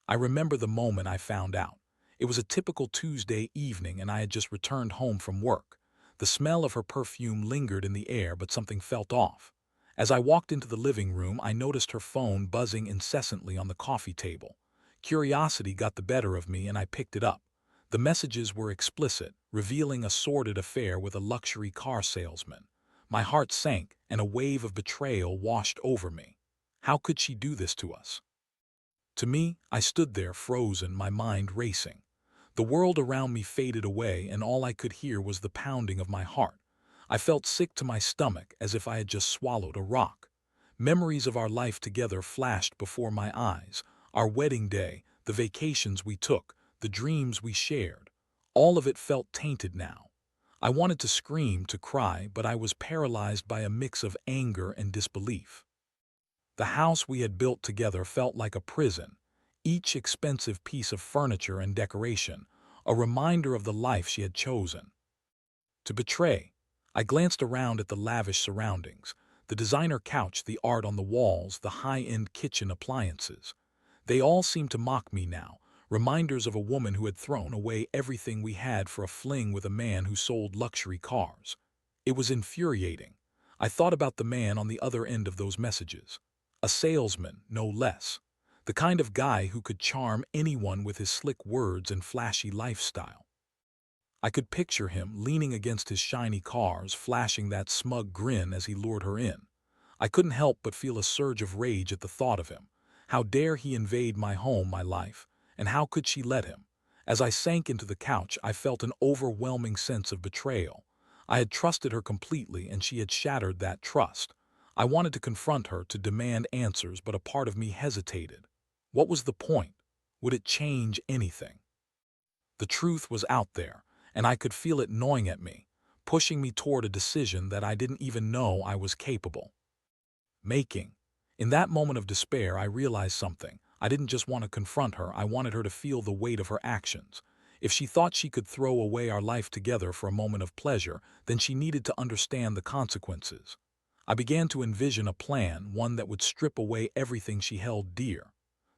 I remember the moment I found out. It was a typical Tuesday evening and I had just returned home from work. The smell of her perfume lingered in the air, but something felt off. As I walked into the living room, I noticed her phone buzzing incessantly on the coffee table. Curiosity got the better of me and I picked it up. The messages were explicit, revealing a sordid affair with a luxury car salesman. My heart sank and a wave of betrayal washed over me. How could she do this to us? To me, I stood there frozen, my mind racing. The world around me faded away and all I could hear was the pounding of my heart. I felt sick to my stomach, as if I had just swallowed a rock. Memories of our life together flashed before my eyes. Our wedding day, the vacations we took, the dreams we shared. All of it felt tainted now. I wanted to scream, to cry, but I was paralyzed by a mix of anger and disbelief. The house we had built together felt like a prison, each expensive piece of furniture and decoration, a reminder of the life she had chosen. To betray, I glanced around at the lavish surroundings, the designer couch, the art on the walls, the high-end kitchen appliances. They all seemed to mock me now, reminders of a woman who had thrown away everything we had for a fling with a man who sold luxury cars. It was infuriating. I thought about the man on the other end of those messages. A salesman, no less. The kind of guy who could charm anyone with his slick words and flashy lifestyle. I could picture him leaning against his shiny cars, flashing that smug grin as he lured her in. I couldn't help but feel a surge of rage at the thought of him. How dare he invade my home, my life, and how could she let him? As I sank into the couch, I felt an overwhelming sense of betrayal. I had trusted her completely, and she had shattered that trust. I wanted to confront her, to demand answers, but a part of me hesitated. What was the point? Would it change anything? The truth was out there, and I could feel it gnawing at me, pushing me toward a decision that I didn't even know I was capable making. In that moment of despair, I realized something. I didn't just want to confront her, I wanted her to feel the weight of her actions. If she thought she could throw away our life together for a moment of pleasure, then she needed to understand the consequences. I began to envision a plan, one that would strip away everything she held dear.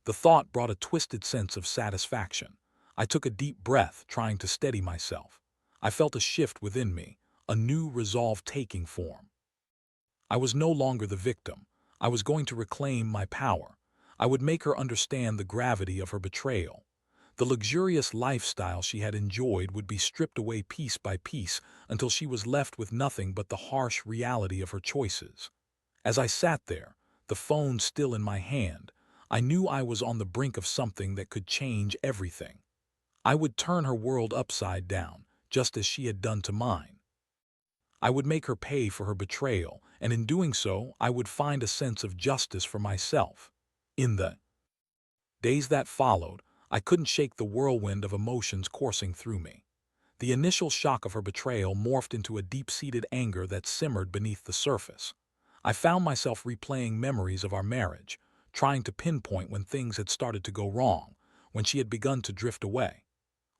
The thought brought a twisted sense of satisfaction. I took a deep breath, trying to steady myself. I felt a shift within me, a new resolve taking form. I was no longer the victim. I was going to reclaim my power. I would make her understand the gravity of her betrayal. The luxurious lifestyle she had enjoyed would be stripped away piece by piece until she was left with nothing but the harsh reality of her choices. As I sat there, the phone still in my hand, I knew I was on the brink of something that could change everything. I would turn her world upside down, just as she had done to mine. I would make her pay for her betrayal, and in doing so, I would find a sense of justice for myself. In the days that followed, I couldn't shake the whirlwind of emotions coursing through me. The initial shock of her betrayal morphed into a deep-seated anger that simmered beneath the surface. I found myself replaying memories of our marriage, trying to pinpoint when things had started to go wrong, when she had begun to drift away.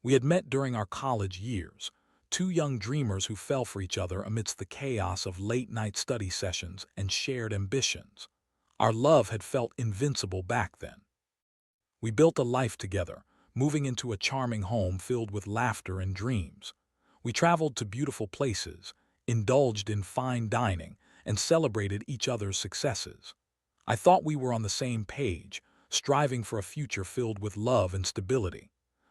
We had met during our college years, two young dreamers who fell for each other amidst the chaos of late-night study sessions and shared ambitions. Our love had felt invincible back then. We built a life together, moving into a charming home filled with laughter and dreams. We traveled to beautiful places, indulged in fine dining, and celebrated each other's successes. I thought we were on the same page, striving for a future filled with love and stability.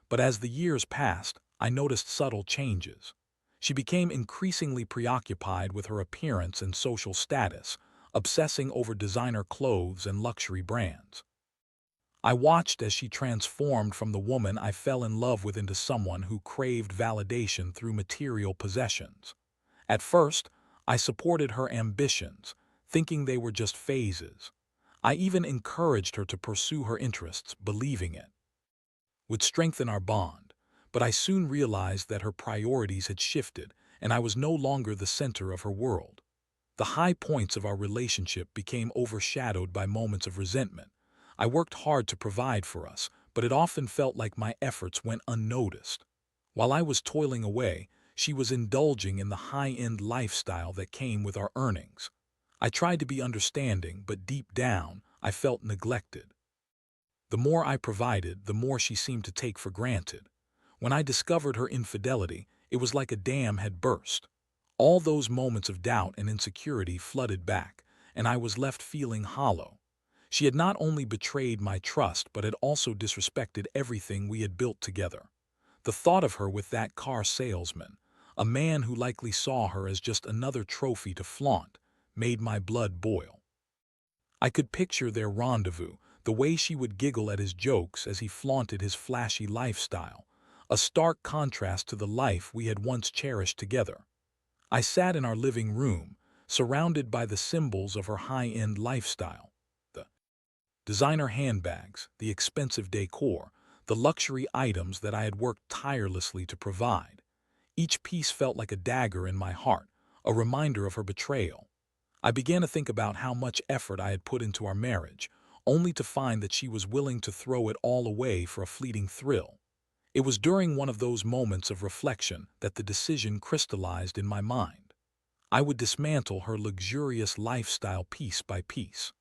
But as the years passed, I noticed subtle changes. She became increasingly preoccupied with her appearance and social status, obsessing over designer clothes and luxury brands. I watched as she transformed from the woman I fell in love with into someone who craved validation through material possessions. At first, I supported her ambitions, thinking they were just phases. I even encouraged her to pursue her interests, believing it would strengthen our bond. But I soon realized that her priorities had shifted, and I was no longer the center of her world. The high points of our relationship became overshadowed by moments of resentment. I worked hard to provide for us, but it often felt like my efforts went unnoticed. While I was toiling away, she was indulging in the high-end lifestyle that came with our earnings. I tried to be understanding, but deep down, I felt neglected. The more I provided, the more she seemed to take for granted. When I discovered her infidelity, it was like a dam had burst. All those moments of doubt and insecurity flooded back, and I was left feeling hollow. She had not only betrayed my trust but had also disrespected everything we had built together. The thought of her with that car salesman, a man who likely saw her as just another trophy to flaunt, made my blood boil. I could picture their rendezvous, the way she would giggle at his jokes as he flaunted his flashy lifestyle, a stark contrast to the life we had once cherished together. I sat in our living room, surrounded by the symbols of her high-end lifestyle. The designer handbags, the expensive decor, the luxury items that I had worked tirelessly to provide. Each piece felt like a dagger in my heart, a reminder of her betrayal. I began to think about how much effort I had put into our marriage, only to find that she was willing to throw it all away for a fleeting thrill. It was during one of those moments of reflection that the decision crystallized in my mind. I would dismantle her luxurious lifestyle piece by piece.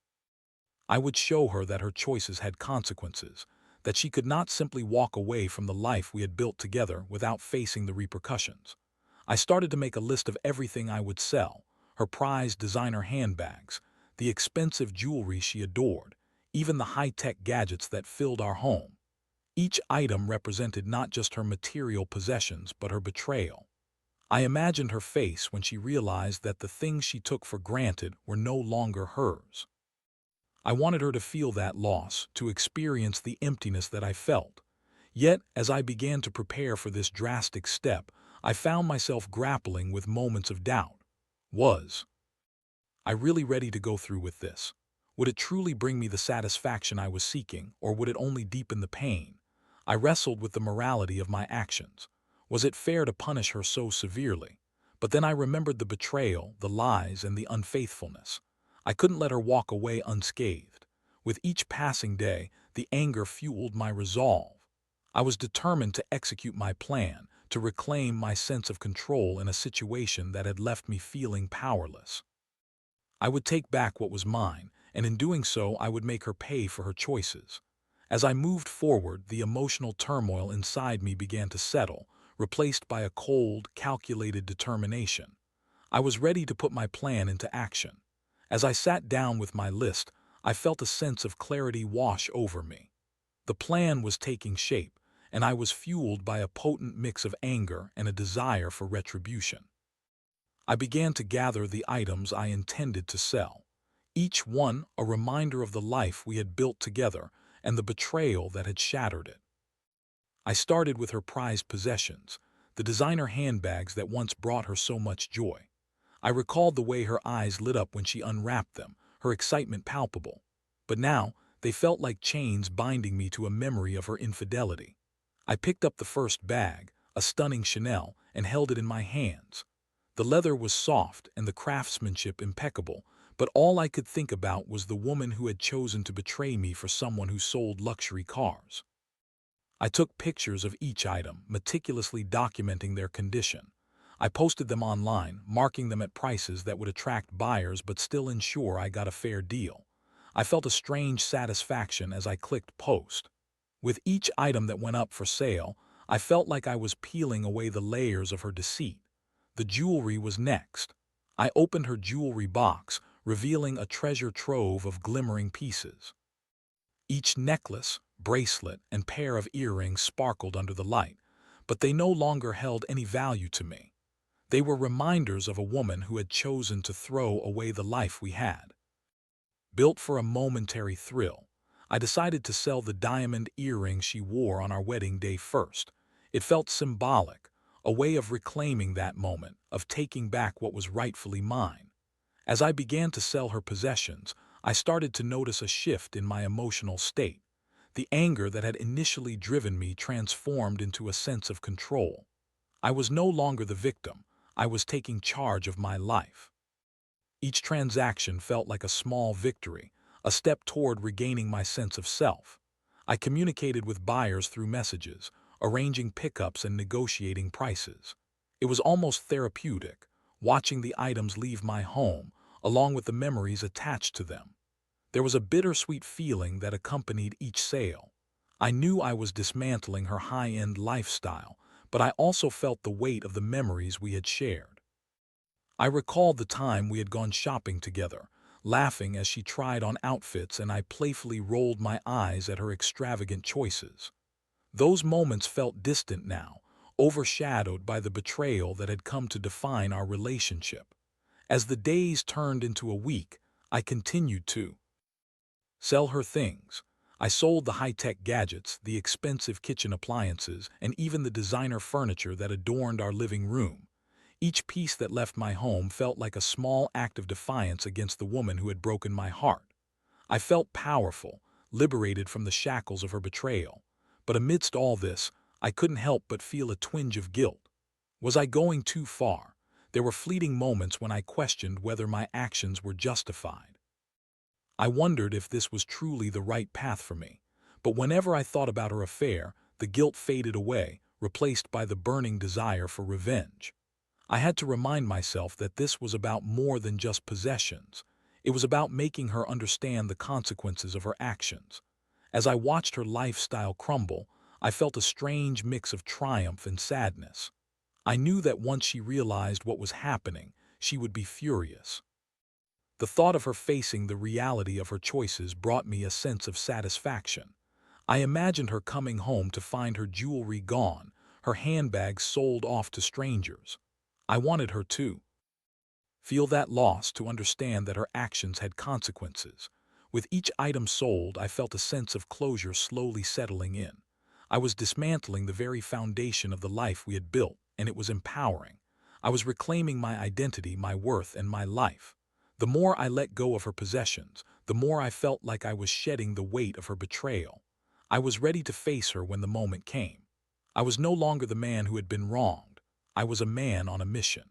I would show her that her choices had consequences, that she could not simply walk away from the life we had built together without facing the repercussions. I started to make a list of everything I would sell: her prized designer handbags, the expensive jewelry she adored, even the high-tech gadgets that filled our home. Each item represented not just her material possessions but her betrayal. I imagined her face when she realized that the things she took for granted were no longer hers. I wanted her to feel that loss, to experience the emptiness that I felt. Yet, as I began to prepare for this drastic step, I found myself grappling with moments of doubt. Was I really ready to go through with this? Would it truly bring me the satisfaction I was seeking, or would it only deepen the pain? I wrestled with the morality of my actions. Was it fair to punish her so severely? But then I remembered the betrayal, the lies, and the unfaithfulness. I couldn't let her walk away unscathed. With each passing day, the anger fueled my resolve. I was determined to execute my plan, to reclaim my sense of control in a situation that had left me feeling powerless. I would take back what was mine, and in doing so I would make her pay for her choices. As I moved forward, the emotional turmoil inside me began to settle, replaced by a cold, calculated determination. I was ready to put my plan into action. As I sat down with my list, I felt a sense of clarity wash over me. The plan was taking shape, and I was fueled by a potent mix of anger and a desire for retribution. I began to gather the items I intended to sell, each one a reminder of the life we had built together and the betrayal that had shattered it. I started with her prized possessions, the designer handbags that once brought her so much joy. I recalled the way her eyes lit up when she unwrapped them, her excitement palpable. But now, they felt like chains binding me to a memory of her infidelity. I picked up the first bag, a stunning Chanel, and held it in my hands. The leather was soft and the craftsmanship impeccable, but all I could think about was the woman who had chosen to betray me for someone who sold luxury cars. I took pictures of each item, meticulously documenting their condition. I posted them online, marking them at prices that would attract buyers but still ensure I got a fair deal. I felt a strange satisfaction as I clicked post. With each item that went up for sale, I felt like I was peeling away the layers of her deceit. The jewelry was next. I opened her jewelry box, revealing a treasure trove of glimmering pieces. Each necklace, bracelet, and pair of earrings sparkled under the light, but they no longer held any value to me. They were reminders of a woman who had chosen to throw away the life we had. Built for a momentary thrill, I decided to sell the diamond earring she wore on our wedding day first. It felt symbolic, a way of reclaiming that moment, of taking back what was rightfully mine. As I began to sell her possessions, I started to notice a shift in my emotional state. The anger that had initially driven me transformed into a sense of control. I was no longer the victim. I was taking charge of my life. Each transaction felt like a small victory, a step toward regaining my sense of self. I communicated with buyers through messages, arranging pickups and negotiating prices. It was almost therapeutic, watching the items leave my home, along with the memories attached to them. There was a bittersweet feeling that accompanied each sale. I knew I was dismantling her high-end lifestyle, but I also felt the weight of the memories we had shared. I recalled the time we had gone shopping together, laughing as she tried on outfits and I playfully rolled my eyes at her extravagant choices. Those moments felt distant now, overshadowed by the betrayal that had come to define our relationship. As the days turned into a week, I continued to sell her things. I sold the high-tech gadgets, the expensive kitchen appliances, and even the designer furniture that adorned our living room. Each piece that left my home felt like a small act of defiance against the woman who had broken my heart. I felt powerful, liberated from the shackles of her betrayal. But amidst all this, I couldn't help but feel a twinge of guilt. Was I going too far? There were fleeting moments when I questioned whether my actions were justified. I wondered if this was truly the right path for me. But whenever I thought about her affair, the guilt faded away, replaced by the burning desire for revenge. I had to remind myself that this was about more than just possessions. It was about making her understand the consequences of her actions. As I watched her lifestyle crumble, I felt a strange mix of triumph and sadness. I knew that once she realized what was happening, she would be furious. The thought of her facing the reality of her choices brought me a sense of satisfaction. I imagined her coming home to find her jewelry gone, her handbags sold off to strangers. I wanted her to feel that loss, to understand that her actions had consequences. With each item sold, I felt a sense of closure slowly settling in. I was dismantling the very foundation of the life we had built, and it was empowering. I was reclaiming my identity, my worth, and my life. The more I let go of her possessions, the more I felt like I was shedding the weight of her betrayal. I was ready to face her when the moment came. I was no longer the man who had been wronged. I was a man on a mission.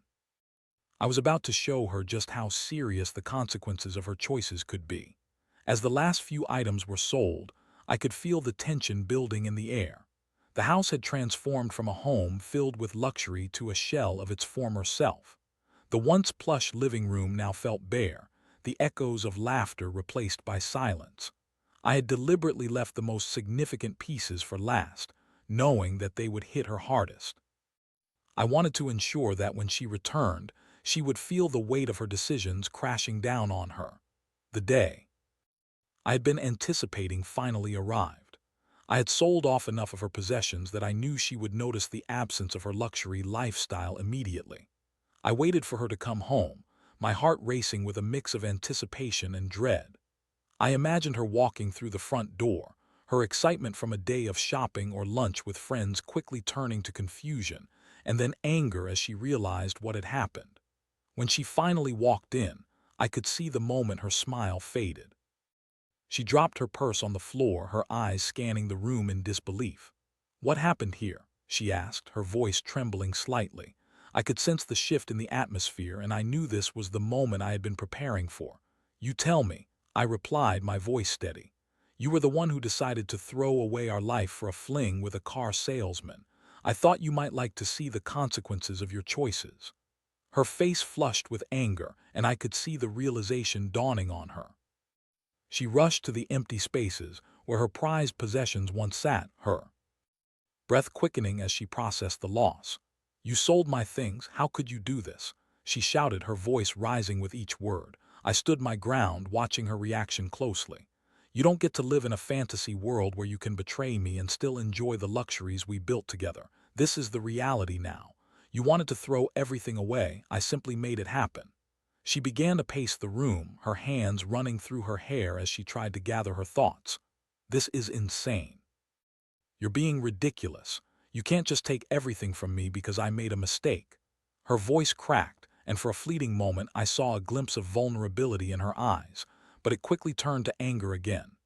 I was about to show her just how serious the consequences of her choices could be. As the last few items were sold, I could feel the tension building in the air. The house had transformed from a home filled with luxury to a shell of its former self. The once plush living room now felt bare, the echoes of laughter replaced by silence. I had deliberately left the most significant pieces for last, knowing that they would hit her hardest. I wanted to ensure that when she returned, she would feel the weight of her decisions crashing down on her. The day I had been anticipating finally arrived. I had sold off enough of her possessions that I knew she would notice the absence of her luxury lifestyle immediately. I waited for her to come home, my heart racing with a mix of anticipation and dread. I imagined her walking through the front door, her excitement from a day of shopping or lunch with friends quickly turning to confusion, and then anger as she realized what had happened. When she finally walked in, I could see the moment her smile faded. She dropped her purse on the floor, her eyes scanning the room in disbelief. "What happened here?" she asked, her voice trembling slightly. I could sense the shift in the atmosphere, and I knew this was the moment I had been preparing for. "You tell me," I replied, my voice steady. "You were the one who decided to throw away our life for a fling with a car salesman. I thought you might like to see the consequences of your choices." Her face flushed with anger, and I could see the realization dawning on her. She rushed to the empty spaces where her prized possessions once sat, her breath quickening as she processed the loss. "You sold my things, how could you do this?" she shouted, her voice rising with each word. I stood my ground, watching her reaction closely. "You don't get to live in a fantasy world where you can betray me and still enjoy the luxuries we built together. This is the reality now. You wanted to throw everything away, I simply made it happen." She began to pace the room, her hands running through her hair as she tried to gather her thoughts. "This is insane. You're being ridiculous. You can't just take everything from me because I made a mistake." Her voice cracked, and for a fleeting moment I saw a glimpse of vulnerability in her eyes, but it quickly turned to anger again.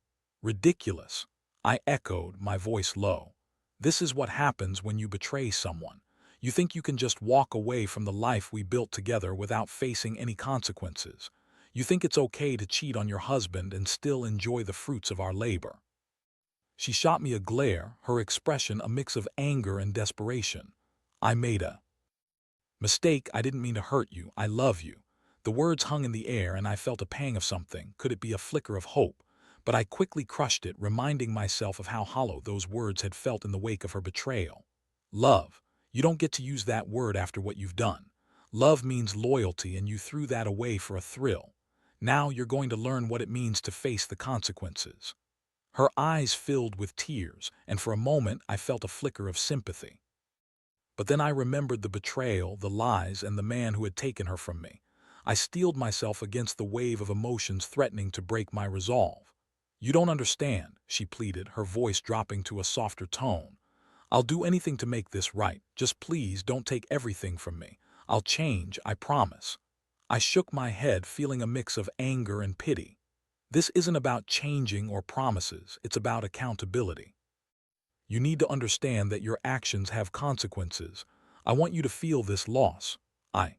"Ridiculous," I echoed, my voice low. "This is what happens when you betray someone. You think you can just walk away from the life we built together without facing any consequences. You think it's okay to cheat on your husband and still enjoy the fruits of our labor." She shot me a glare, her expression a mix of anger and desperation. "I made a mistake. I didn't mean to hurt you. I love you." The The words hung in the air and I felt a pang of something. Could it be a flicker of hope? But I quickly crushed it, reminding myself of how hollow those words had felt in the wake of her betrayal. Love. You don't get to use that word after what you've done. Love means loyalty, and you threw that away for a thrill. Now you're going to learn what it means to face the consequences. Her eyes filled with tears, and for a moment I felt a flicker of sympathy. But then I remembered the betrayal, the lies, and the man who had taken her from me. I steeled myself against the wave of emotions threatening to break my resolve. You don't understand, she pleaded, her voice dropping to a softer tone. I'll do anything to make this right. Just please don't take everything from me. I'll change, I promise. I shook my head, feeling a mix of anger and pity. This isn't about changing or promises, it's about accountability. You need to understand that your actions have consequences. I want you to feel this loss. I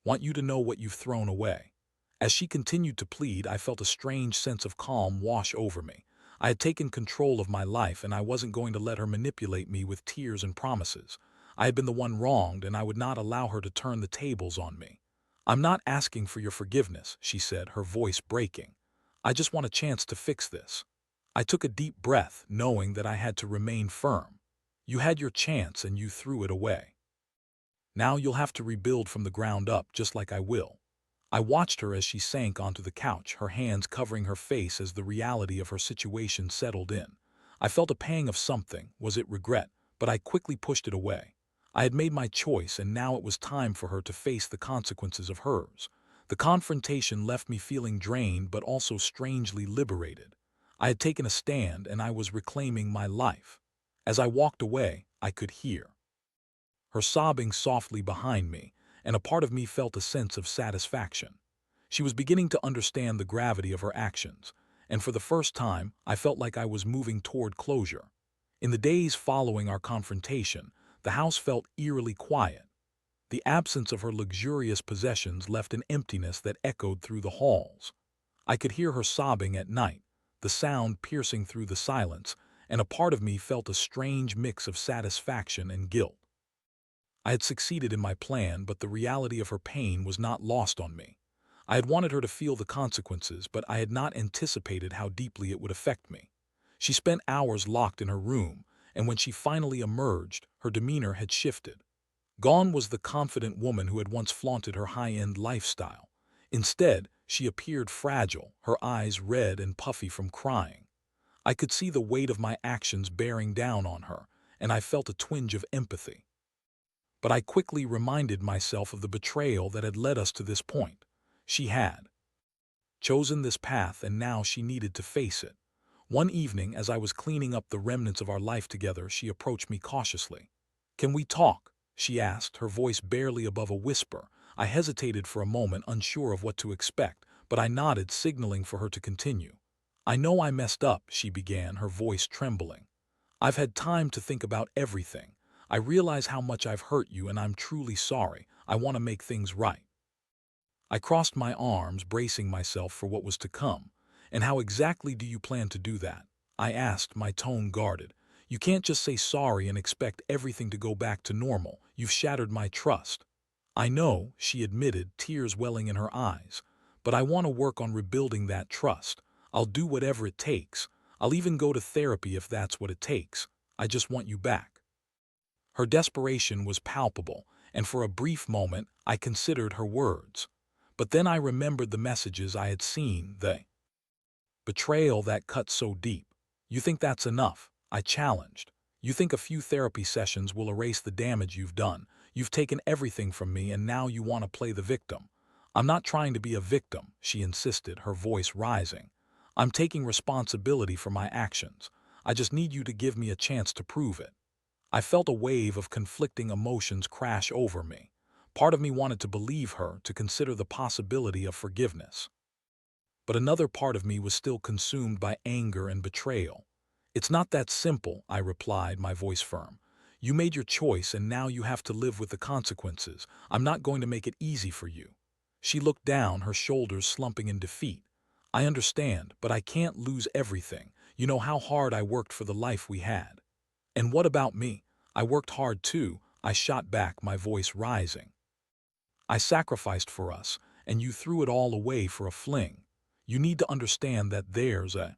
want you to know what you've thrown away. As she continued to plead, I felt a strange sense of calm wash over me. I had taken control of my life, and I wasn't going to let her manipulate me with tears and promises. I had been the one wronged, and I would not allow her to turn the tables on me. I'm not asking for your forgiveness, she said, her voice breaking. I just want a chance to fix this. I took a deep breath, knowing that I had to remain firm. You had your chance and you threw it away. Now you'll have to rebuild from the ground up, just like I will. I watched her as she sank onto the couch, her hands covering her face as the reality of her situation settled in. I felt a pang of something. Was it regret? But I quickly pushed it away. I had made my choice, and now it was time for her to face the consequences of hers. The confrontation left me feeling drained but also strangely liberated. I had taken a stand, and I was reclaiming my life. As I walked away, I could hear her sobbing softly behind me, and a part of me felt a sense of satisfaction. She was beginning to understand the gravity of her actions, and for the first time, I felt like I was moving toward closure. In the days following our confrontation, the house felt eerily quiet. The absence of her luxurious possessions left an emptiness that echoed through the halls. I could hear her sobbing at night, the sound piercing through the silence, and a part of me felt a strange mix of satisfaction and guilt. I had succeeded in my plan, but the reality of her pain was not lost on me. I had wanted her to feel the consequences, but I had not anticipated how deeply it would affect me. She spent hours locked in her room, and when she finally emerged, her demeanor had shifted. Gone was the confident woman who had once flaunted her high-end lifestyle. Instead, she appeared fragile, her eyes red and puffy from crying. I could see the weight of my actions bearing down on her, and I felt a twinge of empathy. But I quickly reminded myself of the betrayal that had led us to this point. She had chosen this path, and now she needed to face it. One evening, as I was cleaning up the remnants of our life together, she approached me cautiously. "Can we talk?" she asked, her voice barely above a whisper. I hesitated for a moment, unsure of what to expect, but I nodded, signaling for her to continue. "I know I messed up," she began, her voice trembling. "I've had time to think about everything. I realize how much I've hurt you, and I'm truly sorry. I want to make things right." I crossed my arms, bracing myself for what was to come. "And how exactly do you plan to do that?" I asked, my tone guarded. "You can't just say sorry and expect everything to go back to normal. You've shattered my trust." "I know," she admitted, tears welling in her eyes. "But I want to work on rebuilding that trust. I'll do whatever it takes. I'll even go to therapy if that's what it takes. I just want you back." Her desperation was palpable, and for a brief moment I considered her words. But then I remembered the messages I had seen, the betrayal that cut so deep. "You think that's enough?" I challenged. "You think a few therapy sessions will erase the damage you've done? You've taken everything from me, and now you want to play the victim." "I'm not trying to be a victim," she insisted, her voice rising. "I'm taking responsibility for my actions. I just need you to give me a chance to prove it." I felt a wave of conflicting emotions crash over me. Part of me wanted to believe her, to consider the possibility of forgiveness. But another part of me was still consumed by anger and betrayal. "It's not that simple," I replied, my voice firm. "You made your choice, and now you have to live with the consequences. I'm not going to make it easy for you." She looked down, her shoulders slumping in defeat. "I understand, but I can't lose everything. You know how hard I worked for the life we had." "And what about me? I worked hard too," I shot back, my voice rising. "I sacrificed for us, and you threw it all away for a fling. You need to understand that there's a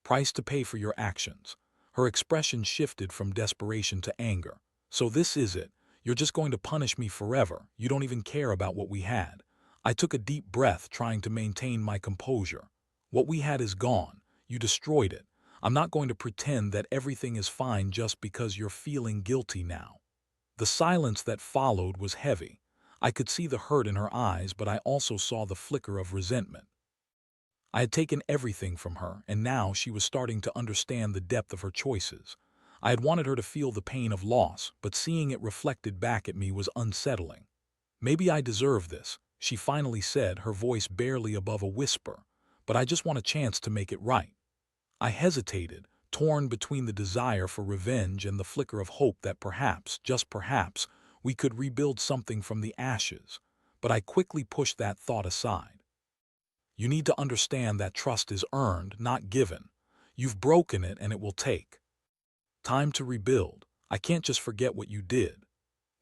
price to pay for your actions. Her expression shifted from desperation to anger. So this is it. You're just going to punish me forever. You don't even care about what we had. I took a deep breath, trying to maintain my composure. What we had is gone. You destroyed it. I'm not going to pretend that everything is fine just because you're feeling guilty now. The silence that followed was heavy. I could see the hurt in her eyes, but I also saw the flicker of resentment. I had taken everything from her, and now she was starting to understand the depth of her choices. I had wanted her to feel the pain of loss, but seeing it reflected back at me was unsettling. Maybe I deserve this, she finally said, her voice barely above a whisper, but I just want a chance to make it right. I hesitated, torn between the desire for revenge and the flicker of hope that perhaps, just perhaps, we could rebuild something from the ashes. But I quickly pushed that thought aside. You need to understand that trust is earned, not given. You've broken it, and it will take time to rebuild. I can't just forget what you did.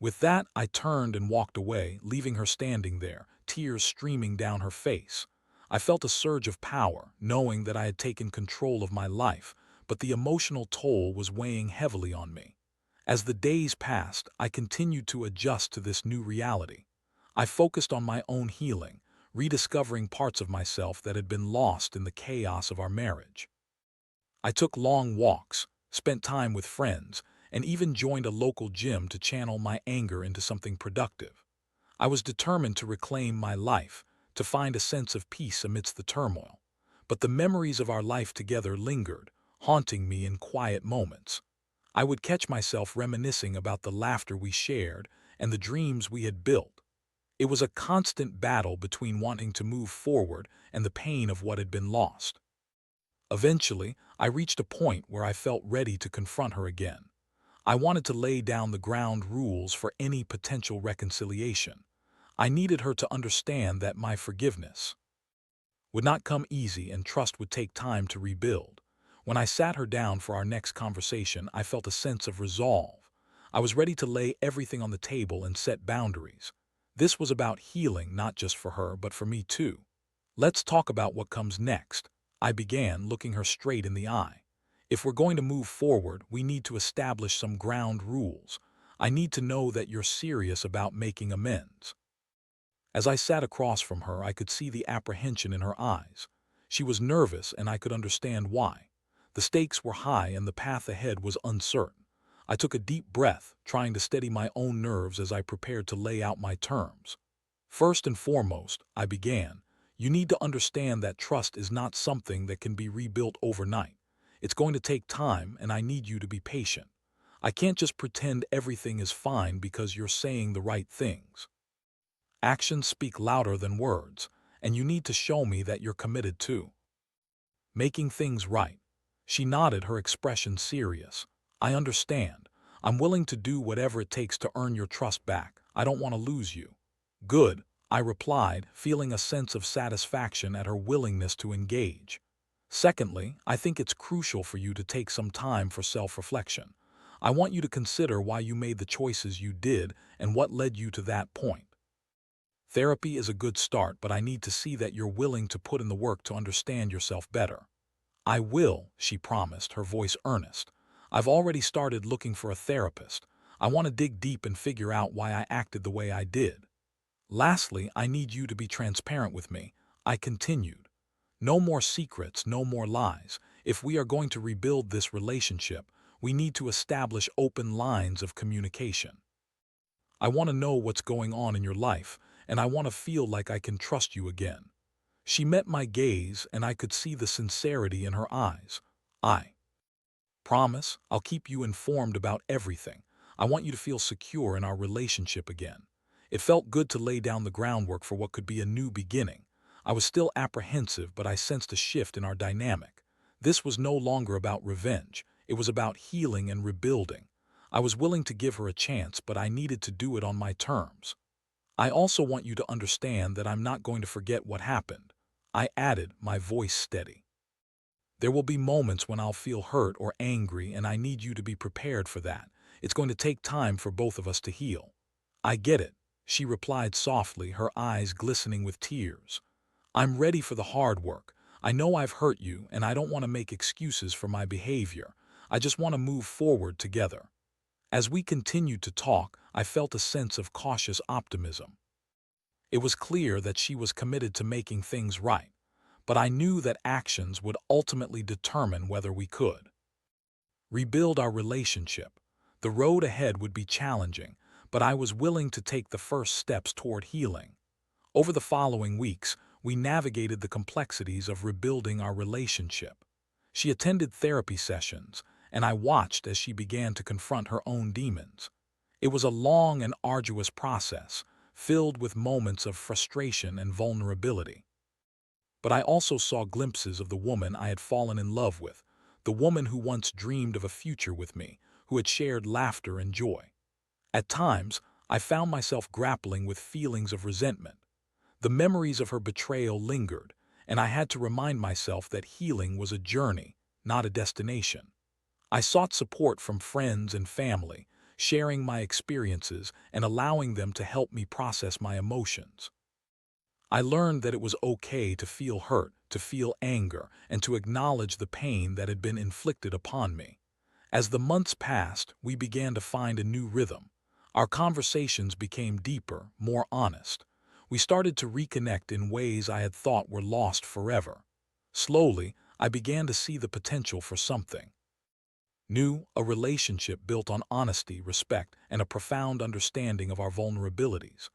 With that, I turned and walked away, leaving her standing there, tears streaming down her face. I felt a surge of power, knowing that I had taken control of my life, but the emotional toll was weighing heavily on me. As the days passed, I continued to adjust to this new reality. I focused on my own healing, rediscovering parts of myself that had been lost in the chaos of our marriage. I took long walks, spent time with friends, and even joined a local gym to channel my anger into something productive. I was determined to reclaim my life, to find a sense of peace amidst the turmoil. But the memories of our life together lingered, haunting me in quiet moments. I would catch myself reminiscing about the laughter we shared and the dreams we had built. It was a constant battle between wanting to move forward and the pain of what had been lost. Eventually, I reached a point where I felt ready to confront her again. I wanted to lay down the ground rules for any potential reconciliation. I needed her to understand that my forgiveness would not come easy and trust would take time to rebuild. When I sat her down for our next conversation, I felt a sense of resolve. I was ready to lay everything on the table and set boundaries. This was about healing, not just for her, but for me too. Let's talk about what comes next. I began, looking her straight in the eye. If we're going to move forward, we need to establish some ground rules. I need to know that you're serious about making amends. As I sat across from her, I could see the apprehension in her eyes. She was nervous, and I could understand why. The stakes were high and the path ahead was uncertain. I took a deep breath, trying to steady my own nerves as I prepared to lay out my terms. First and foremost, I began, you need to understand that trust is not something that can be rebuilt overnight. It's going to take time, and I need you to be patient. I can't just pretend everything is fine because you're saying the right things. Actions speak louder than words, and you need to show me that you're committed to making things right. She nodded, her expression serious. I understand. I'm willing to do whatever it takes to earn your trust back. I don't want to lose you. Good, I replied, feeling a sense of satisfaction at her willingness to engage. Secondly, I think it's crucial for you to take some time for self-reflection. I want you to consider why you made the choices you did and what led you to that point. Therapy is a good start, but I need to see that you're willing to put in the work to understand yourself better. I will, she promised, her voice earnest. I've already started looking for a therapist. I want to dig deep and figure out why I acted the way I did. Lastly, I need you to be transparent with me, I continued. No more secrets, no more lies. If we are going to rebuild this relationship, we need to establish open lines of communication. I want to know what's going on in your life, and I want to feel like I can trust you again. She met my gaze, and I could see the sincerity in her eyes. I promise I'll keep you informed about everything. I want you to feel secure in our relationship again. It felt good to lay down the groundwork for what could be a new beginning. I was still apprehensive, but I sensed a shift in our dynamic. This was no longer about revenge. It was about healing and rebuilding. I was willing to give her a chance, but I needed to do it on my terms. I also want you to understand that I'm not going to forget what happened, I added, my voice steady. There will be moments when I'll feel hurt or angry, and I need you to be prepared for that. It's going to take time for both of us to heal. I get it, she replied softly, her eyes glistening with tears. "I'm ready for the hard work. I know I've hurt you, and I don't want to make excuses for my behavior. I just want to move forward together." As we continued to talk, I felt a sense of cautious optimism. It was clear that she was committed to making things right, but I knew that actions would ultimately determine whether we could rebuild our relationship. The road ahead would be challenging, but I was willing to take the first steps toward healing. Over the following weeks, we navigated the complexities of rebuilding our relationship. She attended therapy sessions, and I watched as she began to confront her own demons. It was a long and arduous process, filled with moments of frustration and vulnerability. But I also saw glimpses of the woman I had fallen in love with, the woman who once dreamed of a future with me, who had shared laughter and joy. At times, I found myself grappling with feelings of resentment. The memories of her betrayal lingered, and I had to remind myself that healing was a journey, not a destination. I sought support from friends and family, sharing my experiences and allowing them to help me process my emotions. I learned that it was okay to feel hurt, to feel anger, and to acknowledge the pain that had been inflicted upon me. As the months passed, we began to find a new rhythm. Our conversations became deeper, more honest. We started to reconnect in ways I had thought were lost forever. Slowly, I began to see the potential for something new, a relationship built on honesty, respect, and a profound understanding of our vulnerabilities.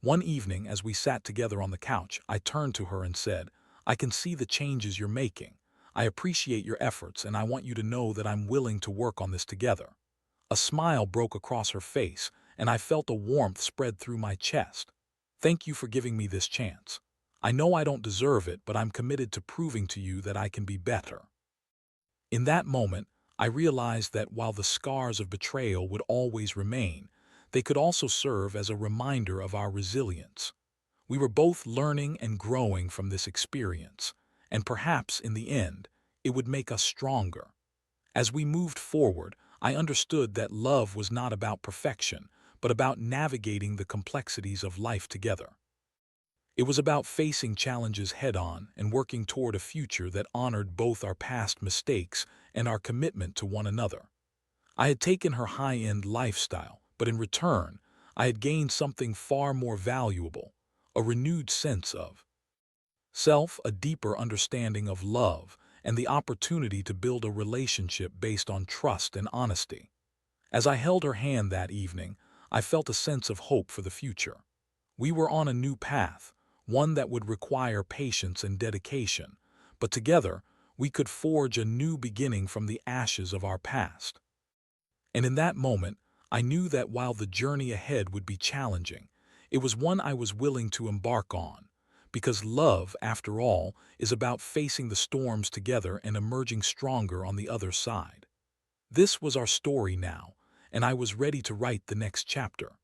One evening, as we sat together on the couch, I turned to her and said, "I can see the changes you're making. I appreciate your efforts, and I want you to know that I'm willing to work on this together." A smile broke across her face, and I felt a warmth spread through my chest. "Thank you for giving me this chance. I know I don't deserve it, but I'm committed to proving to you that I can be better." In that moment, I realized that while the scars of betrayal would always remain, they could also serve as a reminder of our resilience. We were both learning and growing from this experience, and perhaps in the end, it would make us stronger. As we moved forward, I understood that love was not about perfection, but about navigating the complexities of life together. It was about facing challenges head-on and working toward a future that honored both our past mistakes and our commitment to one another. I had taken her high-end lifestyle, but in return, I had gained something far more valuable, a renewed sense of self, a deeper understanding of love, and the opportunity to build a relationship based on trust and honesty. As I held her hand that evening, I felt a sense of hope for the future. We were on a new path, one that would require patience and dedication, but together we could forge a new beginning from the ashes of our past. And in that moment, I knew that while the journey ahead would be challenging, it was one I was willing to embark on, because love, after all, is about facing the storms together and emerging stronger on the other side. This was our story now, and I was ready to write the next chapter.